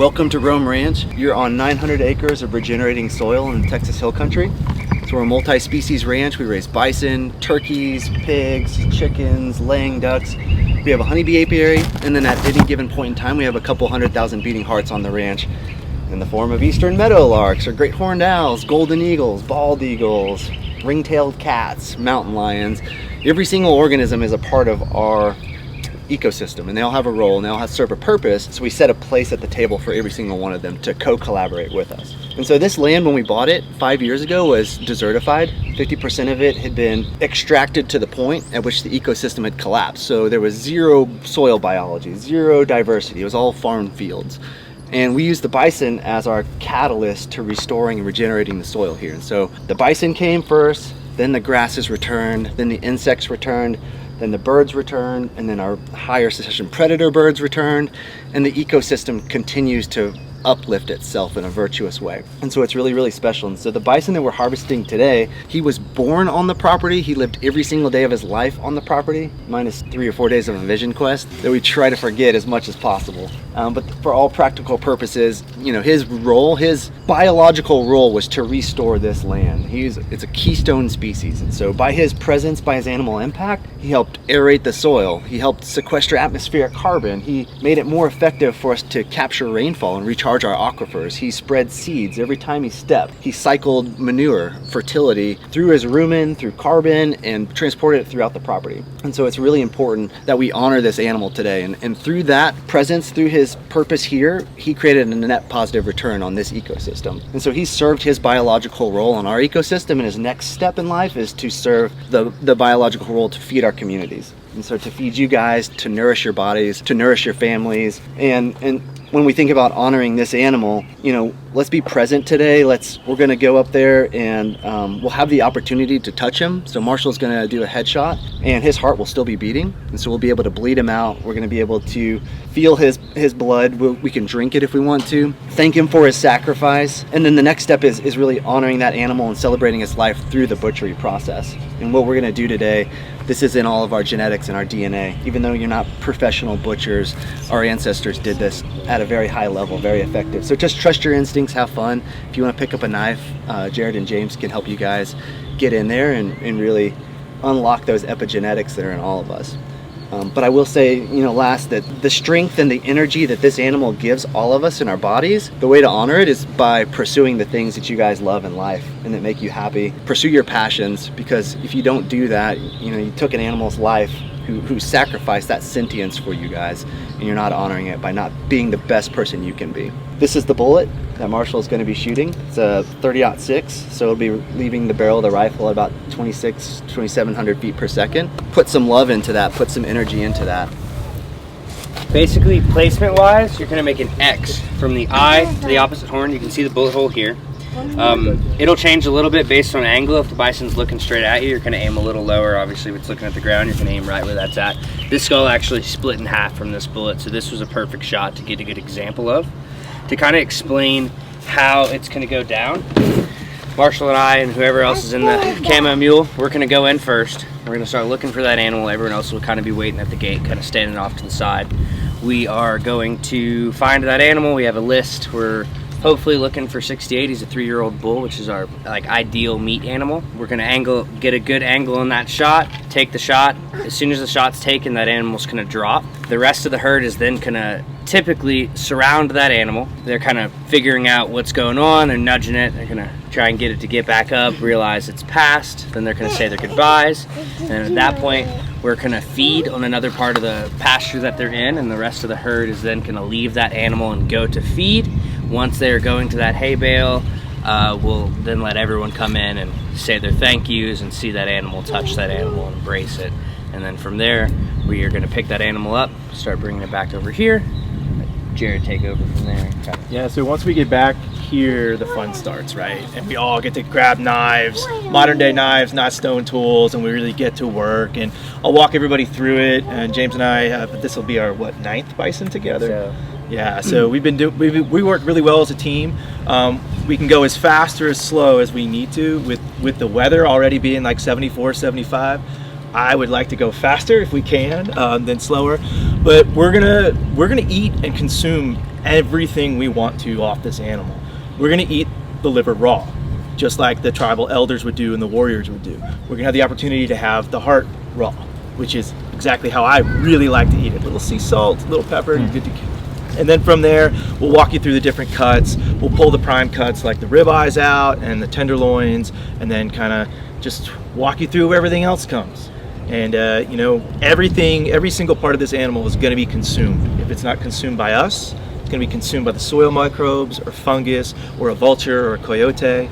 Welcome to Rome Ranch. You're on 900 acres of regenerating soil in Texas Hill Country. So we're a multi-species ranch. We raise bison, turkeys, pigs, chickens, laying ducks. We have a honeybee apiary, and then at any given point in time, we have a couple 100,000 beating hearts on the ranch in the form of eastern meadowlarks, or great horned owls, golden eagles, bald eagles, ring-tailed cats, mountain lions. Every single organism is a part of our ecosystem, and they all have a role and they all have serve a purpose. So we set a place at the table for every single one of them to co-collaborate with us. And so this land, when we bought it 5 years ago, was desertified. 50% of it had been extracted to the point at which the ecosystem had collapsed. So there was zero soil biology, zero diversity. It was all farm fields. And we used the bison as our catalyst to restoring and regenerating the soil here. And so the bison came first, then the grasses returned, then the insects returned, then the birds returned, and then our higher succession predator birds returned, and the ecosystem continues to uplift itself in a virtuous way. And so it's really, really special. And so the bison that we're harvesting today, he was born on the property. He lived every single day of his life on the property, minus 3 or 4 days of a vision quest that we try to forget as much as possible. But for all practical purposes, you know, his role, his biological role was to restore this land. It's a keystone species. And so by his presence, by his animal impact, he helped aerate the soil. He helped sequester atmospheric carbon. He made it more effective for us to capture rainfall and recharge our aquifers. He spread seeds every time he stepped. He cycled manure, fertility, through his rumen, through carbon, and transported it throughout the property. And so it's really important that we honor this animal today. And through that presence, through his purpose here, he created a net positive return on this ecosystem. And so he served his biological role in our ecosystem, and his next step in life is to serve the biological role to feed our communities. And so to feed you guys, to nourish your bodies, to nourish your families. And when we think about honoring this animal, you know, let's be present today. We're gonna go up there and we'll have the opportunity to touch him. So Marshall's gonna do a headshot and his heart will still be beating. And so we'll be able to bleed him out. We're gonna be able to feel his blood. We can drink it if we want to. Thank him for his sacrifice. And then the next step is really honoring that animal and celebrating his life through the butchery process. And what we're gonna do today, this is in all of our genetics and our DNA. Even though you're not professional butchers, our ancestors did this at a very high level, very effective. So just trust your instincts, have fun. If you want to pick up a knife, Jared and James can help you guys get in there and really unlock those epigenetics that are in all of us. But I will say, you know, last, that the strength and the energy that this animal gives all of us in our bodies, the way to honor it is by pursuing the things that you guys love in life and that make you happy. Pursue your passions, because if you don't do that, you know, you took an animal's life who sacrificed that sentience for you guys, and you're not honoring it by not being the best person you can be. This is the bullet that Marshall is going to be shooting. It's a 30-06, so it'll be leaving the barrel of the rifle at about 2,700 feet per second. Put some love into that, put some energy into that. Basically, placement wise, you're going to make an X from the eye to the opposite horn. You can see the bullet hole here. It'll change a little bit based on angle. If the bison's looking straight at you, you're going to aim a little lower. Obviously, if it's looking at the ground, you're going to aim right where that's at. This skull actually split in half from this bullet, so this was a perfect shot to get a good example of. To kind of explain how it's going to go down, Marshall and I and whoever else is in the camo mule, we're going to go in first. We're going to start looking for that animal. Everyone else will kind of be waiting at the gate, kind of standing off to the side. We are going to find that animal. We have a list. We're hopefully looking for 68. He's a 3-year-old bull, which is our ideal meat animal. We're gonna get a good angle on that shot, take the shot. As soon as the shot's taken, that animal's gonna drop. The rest of the herd is then gonna typically surround that animal. They're kind of figuring out what's going on. They're nudging it. They're gonna try and get it to get back up, realize it's passed. Then they're gonna say their goodbyes. And at that point, we're gonna feed on another part of the pasture that they're in, and the rest of the herd is then gonna leave that animal and go to feed. Once they're going to that hay bale, we'll then let everyone come in and say their thank yous and see that animal, touch that animal, embrace it. And then from there, we are gonna pick that animal up, start bringing it back over here. Let Jared take over from there. Yeah, so once we get back here, the fun starts, right? And we all get to grab knives, modern day knives, not stone tools, and we really get to work. And I'll walk everybody through it. And James and I, this will be our, 9th bison together? So, yeah, so we work really well as a team. We can go as fast or as slow as we need to with the weather already being like 74, 75. I would like to go faster if we can than slower, but we're gonna eat and consume everything we want to off this animal. We're gonna eat the liver raw, just like the tribal elders would do and the warriors would do. We're gonna have the opportunity to have the heart raw, which is exactly how I really like to eat it. A little sea salt, a little pepper, and you're good to go. And then from there, we'll walk you through the different cuts. We'll pull the prime cuts like the ribeyes out and the tenderloins, and then kind of just walk you through where everything else comes. And you know, every single part of this animal is going to be consumed. If it's not consumed by us, it's going to be consumed by the soil microbes or fungus or a vulture or a coyote.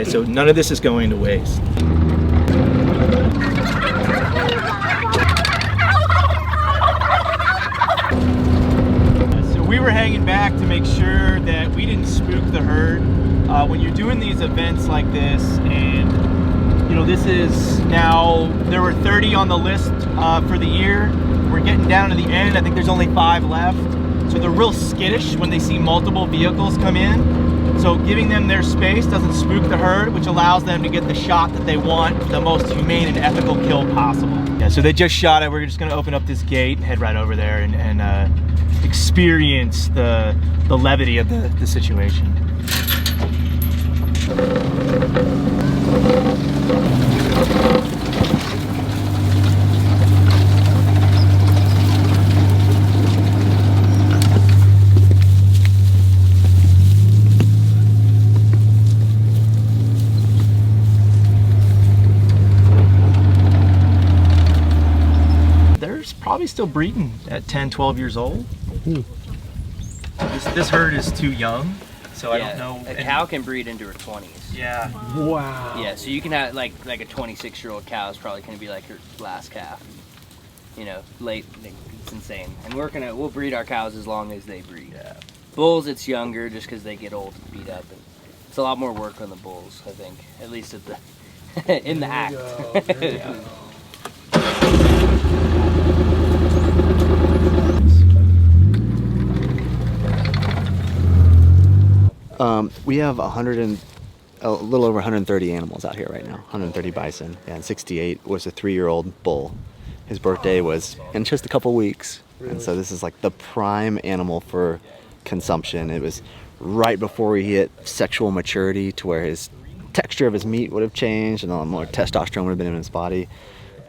So none of this is going to waste. We were hanging back to make sure that we didn't spook the herd. When you're doing these events like this, and you know, this is now, there were 30 on the list for the year. We're getting down to the end. I think there's only 5 left. So they're real skittish when they see multiple vehicles come in. So giving them their space doesn't spook the herd, which allows them to get the shot that they want, the most humane and ethical kill possible. Yeah, so they just shot it. We're just gonna open up this gate and head right over there and experience the levity of the situation. There's probably still breeding at 10, 12 years old. This herd is too young, so I don't know. A cow can breed into her 20s. Yeah. Wow. Yeah, so you can have like a 26-year-old cow is probably going to be like her last calf. You know, late. It's insane. And we'll breed our cows as long as they breed. Yeah. Bulls, it's younger just because they get old and beat up. And it's a lot more work on the bulls, I think, at least at the in the act. Yeah. We have a little over 130 animals out here right now. 130 bison, and 68 was a 3-year-old bull. His birthday was in just a couple weeks, and so this is like the prime animal for consumption. It was right before he hit sexual maturity, to where his texture of his meat would have changed and a lot more testosterone would have been in his body.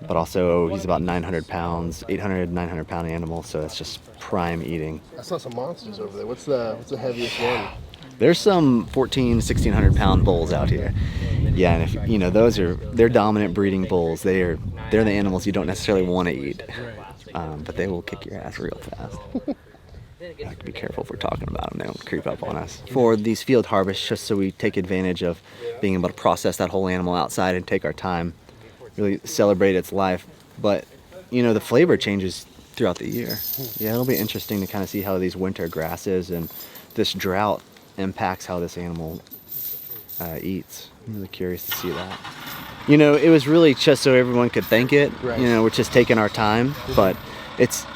But also, he's about 900 pounds, 800, 900 pound animal, so it's just prime eating. I saw some monsters over there. What's the heaviest one? There's some 1600 pound bulls out here. Yeah, and if you know, they're dominant breeding bulls. They're the animals you don't necessarily want to eat, but they will kick your ass real fast. You have to be careful if we're talking about them. They don't creep up on us. For these field harvests, just so we take advantage of being able to process that whole animal outside and take our time, really celebrate its life. But you know, the flavor changes throughout the year. Yeah, it'll be interesting to kind of see how these winter grasses and this drought impacts how this animal eats. I'm really curious to see that. You know, it was really just so everyone could thank it. Right. You know, we're just taking our time, but it's,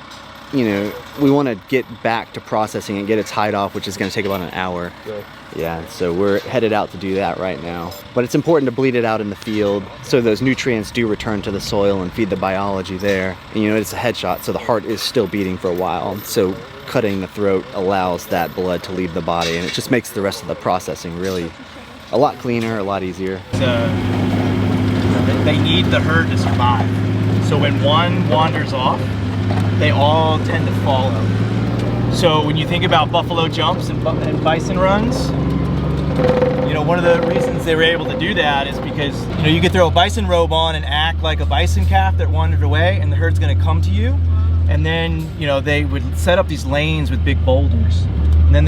you know, we want to get back to processing and get its hide off, which is going to take about an hour. Right. Yeah, so we're headed out to do that right now. But it's important to bleed it out in the field so those nutrients do return to the soil and feed the biology there. And, you know, it's a headshot, so the heart is still beating for a while. So cutting the throat allows that blood to leave the body, and it just makes the rest of the processing really a lot cleaner, a lot easier. They need the herd to survive. So when one wanders off, they all tend to follow. So when you think about buffalo jumps and bison runs, you know, one of the reasons they were able to do that is because, you know, you could throw a bison robe on and act like a bison calf that wandered away, and the herd's gonna come to you. And then, you know, they would set up these lanes with big boulders. And then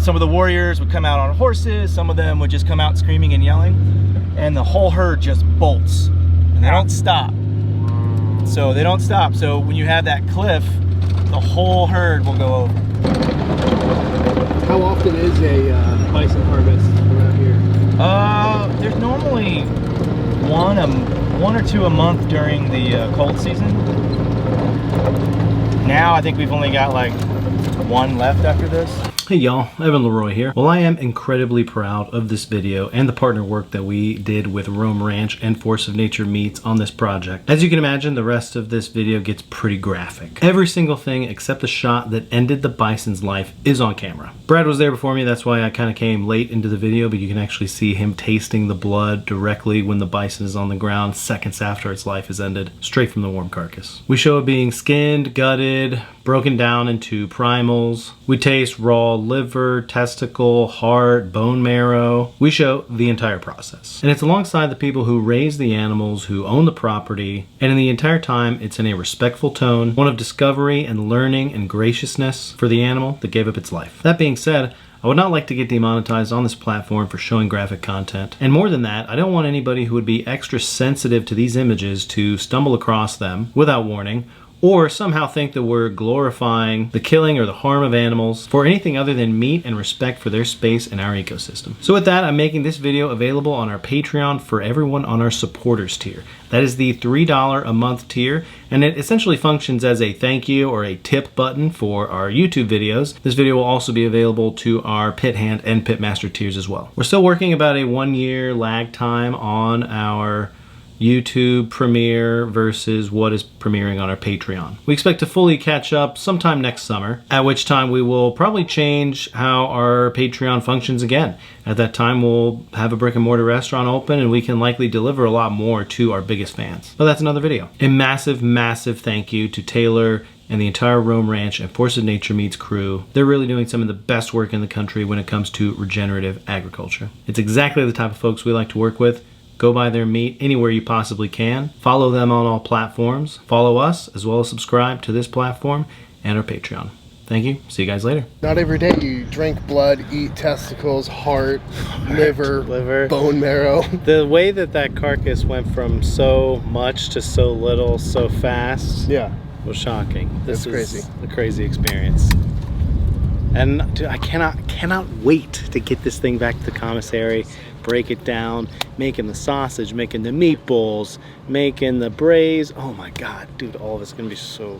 some of the warriors would come out on horses, some of them would just come out screaming and yelling, and the whole herd just bolts. And they don't stop. So they don't stop. So when you have that cliff, the whole herd will go over. How often is a bison harvest around here? There's normally one or two a month during the cold season. Now I think we've only got like one left after this. Hey y'all, Evan LeRoy here. Well, I am incredibly proud of this video and the partner work that we did with Rome Ranch and Force of Nature Meats on this project. As you can imagine, the rest of this video gets pretty graphic. Every single thing except the shot that ended the bison's life is on camera. Brad was there before me, that's why I kind of came late into the video, but you can actually see him tasting the blood directly when the bison is on the ground seconds after its life is ended, straight from the warm carcass. We show it being skinned, gutted, broken down into primals. We taste raw liver, testicle, heart, bone marrow. We show the entire process. And it's alongside the people who raise the animals, who own the property, and in the entire time it's in a respectful tone, one of discovery and learning and graciousness for the animal that gave up its life. That being said, I would not like to get demonetized on this platform for showing graphic content. And more than that, I don't want anybody who would be extra sensitive to these images to stumble across them without warning, or somehow think that we're glorifying the killing or the harm of animals for anything other than meat and respect for their space and our ecosystem. So with that, I'm making this video available on our Patreon for everyone on our supporters tier. That is the $3 a month tier, and it essentially functions as a thank you or a tip button for our YouTube videos. This video will also be available to our Pit Hand and Pitmaster tiers as well. We're still working about a 1-year lag time on our YouTube premiere versus what is premiering on our Patreon. We expect to fully catch up sometime next summer, at which time we will probably change how our Patreon functions again. At that time, we'll have a brick and mortar restaurant open and we can likely deliver a lot more to our biggest fans. But that's another video. A massive, massive thank you to Taylor and the entire Rome Ranch and Force of Nature Meats crew. They're really doing some of the best work in the country when it comes to regenerative agriculture. It's exactly the type of folks we like to work with. Go buy their meat anywhere you possibly can. Follow them on all platforms. Follow us, as well as subscribe to this platform and our Patreon. Thank you. See you guys later. Not every day you drink blood, eat testicles, heart, liver, bone marrow. The way that that carcass went from so much to so little so fast, Yeah, was shocking. This That's is crazy. a crazy experience. And dude, I cannot wait to get this thing back to the commissary, break it down, making the sausage, making the meatballs, making the braise. Oh my God, dude, all of it's gonna be so